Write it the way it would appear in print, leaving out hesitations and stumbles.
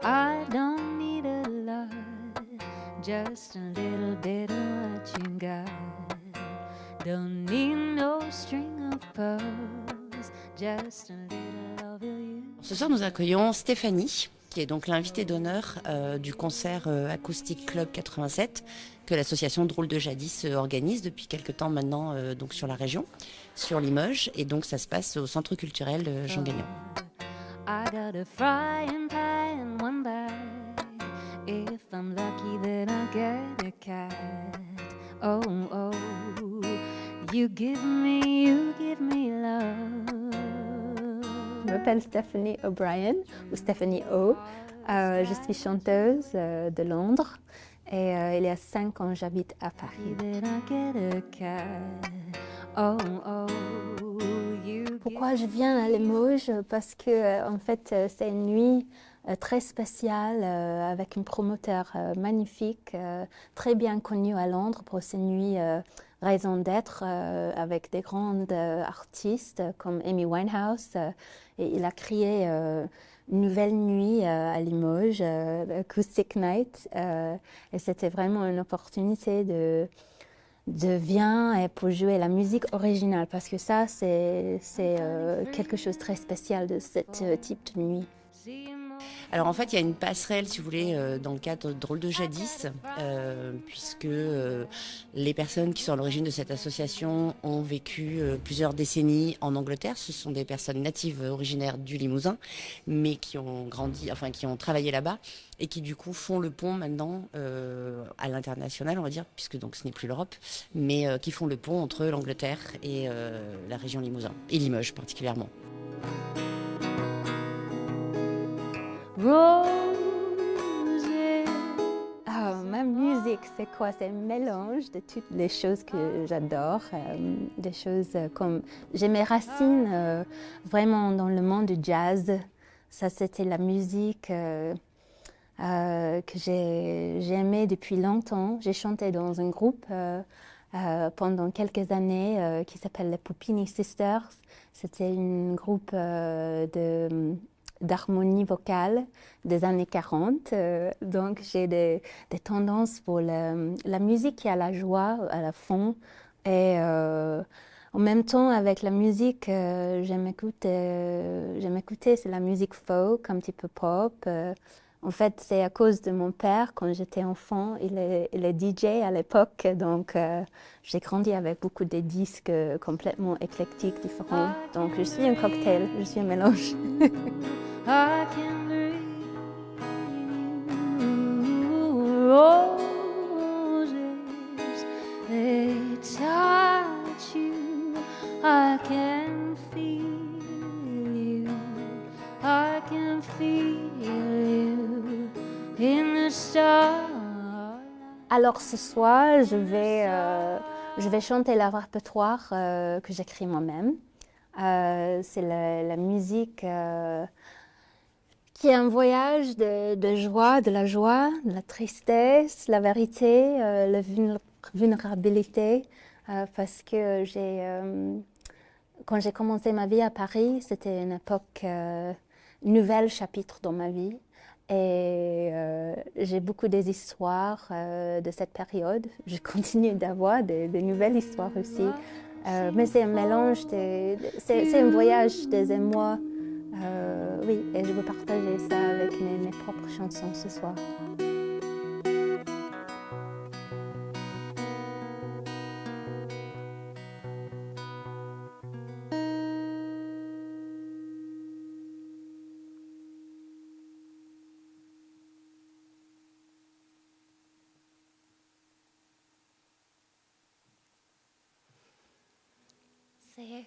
I don't need a lot, just a little bit of what you got. Don't need no string of pearls, just a little of you. Ce soir, nous accueillons Stéphanie, qui est donc l'invitée d'honneur du concert Acoustic Club 87 que l'association Drôle de Jadis organise depuis quelque temps maintenant donc sur la région, sur Limoges, et donc ça se passe au Centre culturel Jean Gagnon. I got a frying pan and one bag. If I'm lucky, then I get a cat. Oh, oh, you give me love. Je m'appelle Stephanie O'Brien, ou Stephanie O. Je suis chanteuse de Londres et il y a 5 ans j'habite à Paris. Pourquoi je viens à Limoges? Parce que en fait c'est une nuit très spéciale avec un promoteur magnifique, très bien connu à Londres pour ses nuits raison d'être avec des grandes artistes comme Amy Winehouse. Et il a créé une nouvelle nuit à Limoges, Acoustic Night. Et c'était vraiment une opportunité de viens et pour jouer la musique originale, parce que ça, c'est quelque chose de très spécial de ce type de nuit. Alors en fait, il y a une passerelle, si vous voulez, dans le cadre de Drôle de Jadis, puisque les personnes qui sont à l'origine de cette association ont vécu plusieurs décennies en Angleterre. Ce sont des personnes natives originaires du Limousin, mais qui ont grandi, enfin qui ont travaillé là-bas et qui du coup font le pont maintenant à l'international, on va dire, puisque donc ce n'est plus l'Europe, mais qui font le pont entre l'Angleterre et la région Limousin, et Limoges particulièrement. Ma musique, c'est quoi? C'est un mélange de toutes les choses que j'adore, des choses comme... J'ai mes racines vraiment dans le monde du jazz. Ça, c'était la musique que j'ai aimée depuis longtemps. J'ai chanté dans un groupe pendant quelques années qui s'appelle les Puppini Sisters. C'était un groupe d'harmonie vocale des années 40. Donc j'ai des tendances pour la musique qui a la joie à la fond. Et en même temps, avec la musique, j'aime écouter, c'est la musique folk, un petit peu pop. En fait, c'est à cause de mon père, quand j'étais enfant, il est DJ à l'époque, donc j'ai grandi avec beaucoup de disques complètement éclectiques, différents. Donc je suis un cocktail, je suis un mélange. I can breathe roses, they touch you. I can feel you, I can feel you in the starlight. Alors ce soir, je vais chanter le répertoire que j'écris moi-même. C'est la musique qui est un voyage de joie, de la tristesse, la vérité, la vulnérabilité. Parce que quand j'ai commencé ma vie à Paris, c'était une époque, nouvel chapitre dans ma vie. Et j'ai beaucoup des histoires de cette période. Je continue d'avoir des nouvelles histoires aussi. Mais c'est un mélange, c'est un voyage des émois. Oui, et je veux partager ça avec mes propres chansons ce soir. C'est